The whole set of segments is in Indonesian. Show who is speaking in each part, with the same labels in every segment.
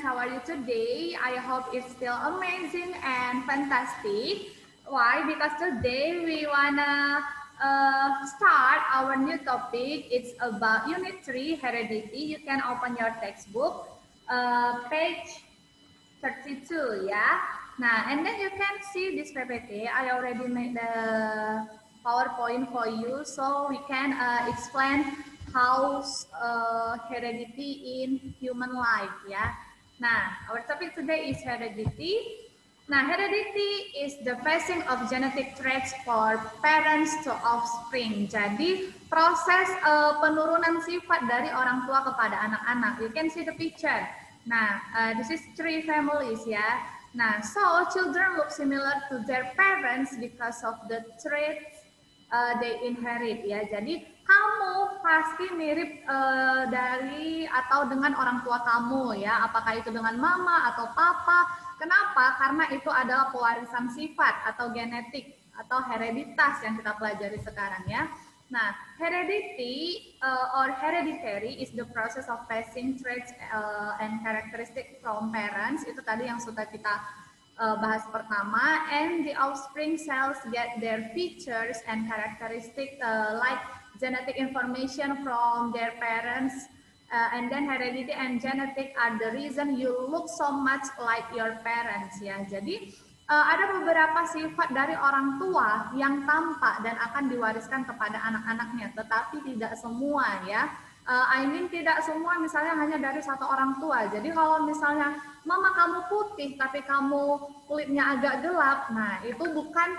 Speaker 1: how are you today? I hope it's still amazing and fantastic. Why? Because today we wanna start our new topic. It's about Unit 3, Heredity. You can open your textbook, page 32, ya. Nah, and then you can see this PPT. I already made the PowerPoint for you, so we can explain how heredity in human life, ya. Nah, our topic today is heredity. Nah, heredity is the passing of genetic traits for parents to offspring. Jadi, proses penurunan sifat dari orang tua kepada anak-anak. You can see the picture. Nah, this is three families, ya. Nah, so children look similar to their parents because of the traits they inherit, ya. Jadi kamu pasti mirip dari atau dengan orang tua kamu, ya. Apakah itu dengan mama atau papa? Kenapa? Karena itu adalah pewarisan sifat atau genetik atau hereditas yang kita pelajari sekarang, ya. Nah, heredity or hereditary is the process of passing traits and characteristic from parents. Itu tadi yang sudah kita bahas pertama. And the offspring cells get their features and characteristic like genetic information from their parents. And then heredity and genetic are the reason you look so much like your parents, ya. Jadi ada beberapa sifat dari orang tua yang tampak dan akan diwariskan kepada anak-anaknya, tetapi tidak semua, ya. I mean tidak semua, misalnya hanya dari satu orang tua. Jadi kalau misalnya mama kamu putih tapi kamu kulitnya agak gelap, nah itu bukan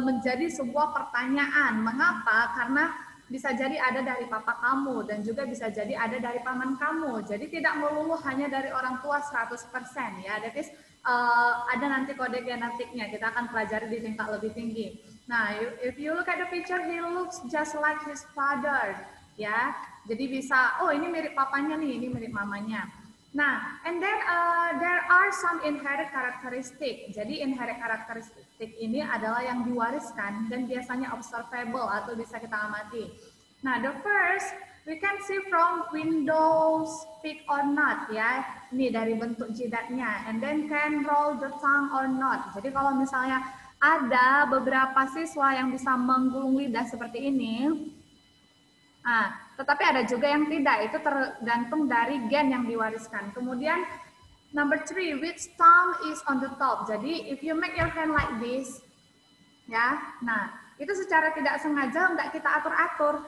Speaker 1: menjadi sebuah pertanyaan. Mengapa? Karena bisa jadi ada dari papa kamu dan juga bisa jadi ada dari paman kamu. Jadi tidak melulu hanya dari orang tua 100%, ya. That is ada nanti kode genetiknya, kita akan pelajari di tingkat lebih tinggi. Nah, if you look at the picture, he looks just like his father, ya. Jadi bisa, oh ini mirip papanya nih, ini mirip mamanya. Nah, and then there are some inherent characteristic. Jadi inherent karakteristik ini adalah yang diwariskan dan biasanya observable atau bisa kita amati. Nah, the first we can see from windows speak or not, ya. Ini dari bentuk jidatnya. And then can roll the tongue or not. Jadi kalau misalnya ada beberapa siswa yang bisa menggulung lidah seperti ini, tetapi ada juga yang tidak. Itu tergantung dari gen yang diwariskan. Kemudian number 3, which tongue is on the top. Jadi if you make your hand like this, ya, nah itu secara tidak sengaja nggak kita atur-atur.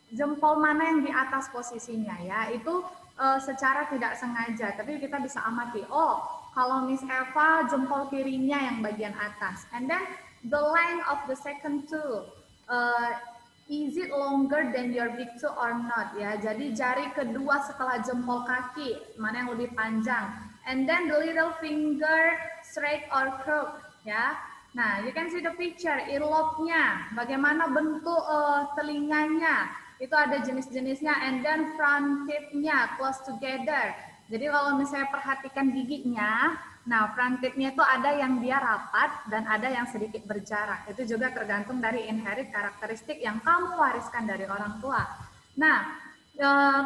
Speaker 1: Jempol mana yang di atas posisinya, ya, itu secara tidak sengaja, tapi kita bisa amati, oh kalau Miss Eva jempol kirinya yang bagian atas. And then the length of the second toe, is it longer than your big toe or not, ya. Jadi jari kedua setelah jempol kaki mana yang lebih panjang. And then the little finger straight or curved, ya. Nah, you can see the picture, earlobe-nya, bagaimana bentuk telinganya, itu ada jenis-jenisnya. And then front teeth-nya close together. Jadi kalau misalnya perhatikan giginya, nah front teeth-nya itu ada yang dia rapat dan ada yang sedikit berjarak. Itu juga tergantung dari inherit karakteristik yang kamu wariskan dari orang tua. Nah,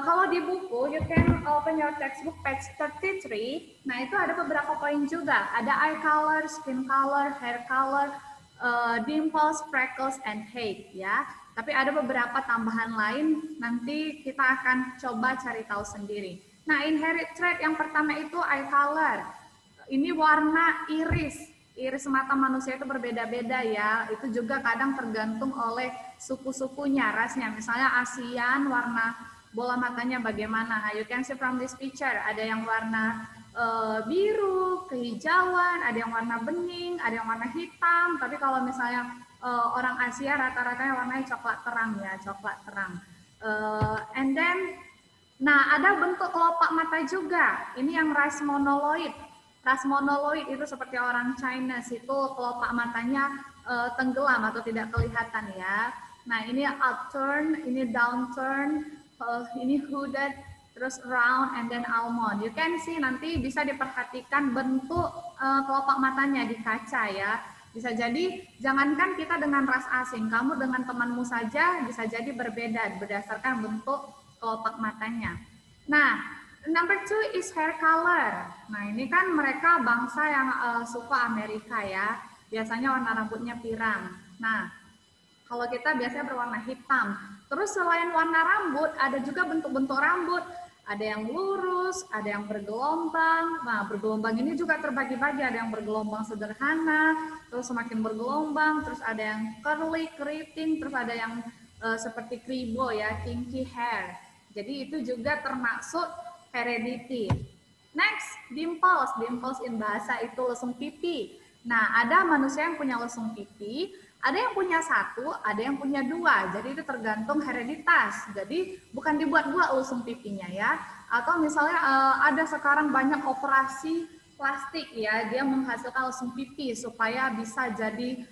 Speaker 1: kalau di buku, you can open your textbook page 33. Nah, itu ada beberapa poin juga. Ada eye color, skin color, hair color, dimples, freckles, and height, ya. Tapi ada beberapa tambahan lain, nanti kita akan coba cari tahu sendiri. Nah, inherit trait yang pertama itu eye color. Ini warna iris. Iris mata manusia itu berbeda-beda, ya. Itu juga kadang tergantung oleh suku-sukunya, rasnya. Misalnya ASEAN, warna bola matanya bagaimana. You can see from this picture, ada yang warna biru, kehijauan, ada yang warna bening, ada yang warna hitam. Tapi kalau misalnya orang Asia rata-ratanya warnanya coklat terang, ya, coklat terang. And then, nah ada bentuk kelopak mata juga. Ini yang ras monoloid. Ras monoloid itu seperti orang China, itu kelopak matanya tenggelam atau tidak kelihatan, ya. Nah ini upturn, ini downturn, ini hooded, terus round, and then almond. You can see, nanti bisa diperhatikan bentuk kelopak matanya di kaca, ya. Bisa jadi, jangankan kita dengan ras asing, kamu dengan temanmu saja bisa jadi berbeda berdasarkan bentuk kelopak matanya. Nah, Number two is hair color. Nah, ini kan mereka bangsa yang suka Amerika ya. Biasanya warna rambutnya pirang. Nah, kalau kita biasanya berwarna hitam. Terus selain warna rambut, ada juga bentuk-bentuk rambut. Ada yang lurus, ada yang bergelombang. Nah, bergelombang ini juga terbagi-bagi. Ada yang bergelombang sederhana, terus semakin bergelombang, terus ada yang curly, keriting, terus ada yang seperti kribo ya, kinky hair. Jadi itu juga termasuk heredity. Next, dimples. Dimples in bahasa itu lesung pipi. Nah, ada manusia yang punya lesung pipi, ada yang punya satu, ada yang punya dua. Jadi itu tergantung hereditas. Jadi bukan dibuat-buat lesung pipinya ya. Atau misalnya ada sekarang banyak operasi plastik ya, dia menghasilkan lesung pipi supaya bisa jadi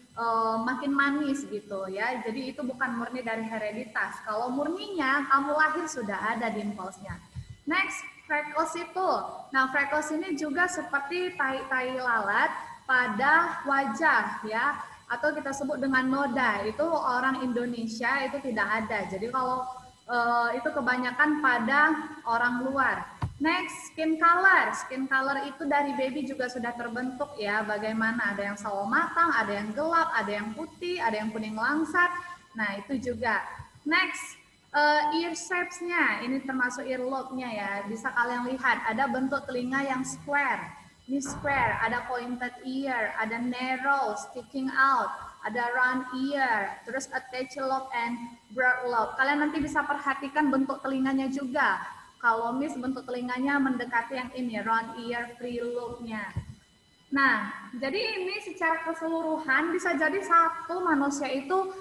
Speaker 1: makin manis gitu ya. Jadi itu bukan murni dari hereditas. Kalau murninya kamu lahir sudah ada dimplesnya. Next, freckles itu. Nah, freckles ini juga seperti tai-tai lalat pada wajah ya, atau kita sebut dengan noda. Itu orang Indonesia itu tidak ada. Jadi kalau itu kebanyakan pada orang luar. Next, skin color. Skin color itu dari baby juga sudah terbentuk ya. Bagaimana? Ada yang sawo matang, ada yang gelap, ada yang putih, ada yang kuning langsat. Nah, itu juga. Next, ear shapes-nya. Ini termasuk earlobe-nya ya. Bisa kalian lihat, ada bentuk telinga yang square. Ini square, ada pointed ear, ada narrow, sticking out, ada round ear, terus attached lobe and broad lobe. Kalian nanti bisa perhatikan bentuk telinganya juga. Kalau Miss bentuk telinganya mendekati yang ini, round ear, free lobe-nya. Nah, jadi ini secara keseluruhan bisa jadi satu manusia itu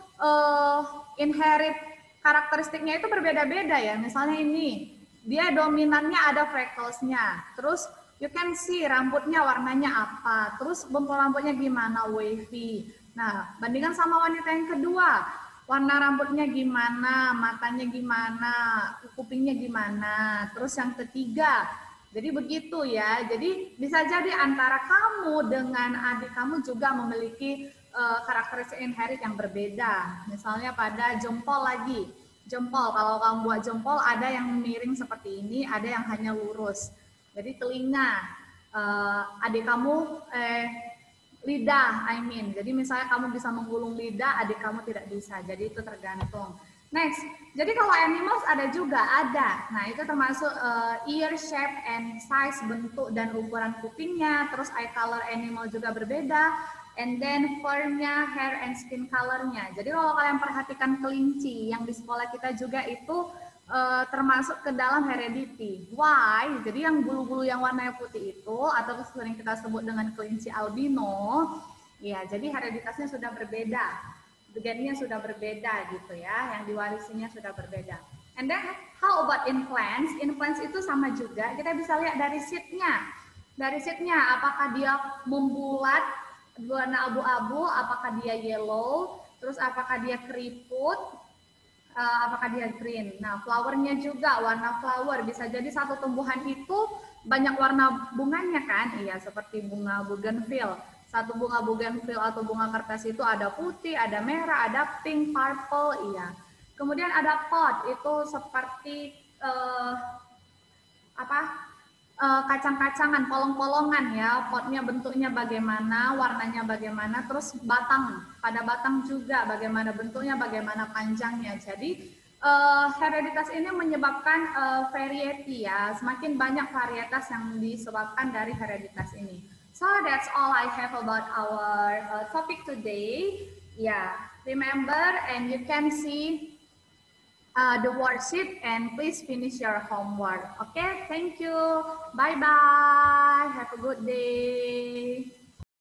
Speaker 1: inherit karakteristiknya itu berbeda-beda ya. Misalnya ini, dia dominannya ada freckles-nya. Terus you can see rambutnya warnanya apa. Terus bentuk rambutnya gimana, wavy. Nah, bandingkan sama wanita yang kedua. Warna rambutnya gimana, matanya gimana, kupingnya gimana. Terus yang ketiga, jadi begitu ya. Jadi bisa jadi antara kamu dengan adik kamu juga memiliki karakteristik inherit yang berbeda. Misalnya pada jempol lagi. Jempol, kalau kamu buat jempol ada yang miring seperti ini, ada yang hanya lurus. Jadi telinga, adik kamu lidah, I mean. Jadi misalnya kamu bisa menggulung lidah, adik kamu tidak bisa. Jadi itu tergantung. Next, jadi kalau animals ada juga, ada. Nah, itu termasuk ear shape and size, bentuk dan ukuran kupingnya. Terus eye color animal juga berbeda. And then fur-nya, hair and skin color-nya. Jadi kalau kalian perhatikan kelinci yang di sekolah kita juga itu termasuk ke dalam heredity. Why? Jadi yang bulu-bulu yang warnanya putih itu, atau sering kita sebut dengan kelinci albino, ya jadi hereditasnya sudah berbeda. Gennya sudah berbeda gitu ya, yang diwarisinya sudah berbeda. And then how about implants? Implants itu sama juga, kita bisa lihat dari seed-nya. Dari seed-nya, apakah dia membulat, warna abu-abu, apakah dia yellow, terus apakah dia keriput, apakah dia green. Nah, flowernya juga, warna flower, bisa jadi satu tumbuhan itu banyak warna bunganya kan, iya seperti bunga bougainville. Satu bunga bougainville atau bunga kertas itu ada putih, ada merah, ada pink, purple, iya. Kemudian ada pot, itu seperti kacang-kacangan, polong-polongan ya. Potnya bentuknya bagaimana, warnanya bagaimana, terus batang, pada batang juga bagaimana bentuknya, bagaimana panjangnya. Jadi hereditas ini menyebabkan variety ya, semakin banyak varietas yang disebabkan dari hereditas ini. So that's all I have about our topic today. Yeah, remember and you can see the worksheet and please finish your homework. Okay, thank you. Bye bye. Have a good day.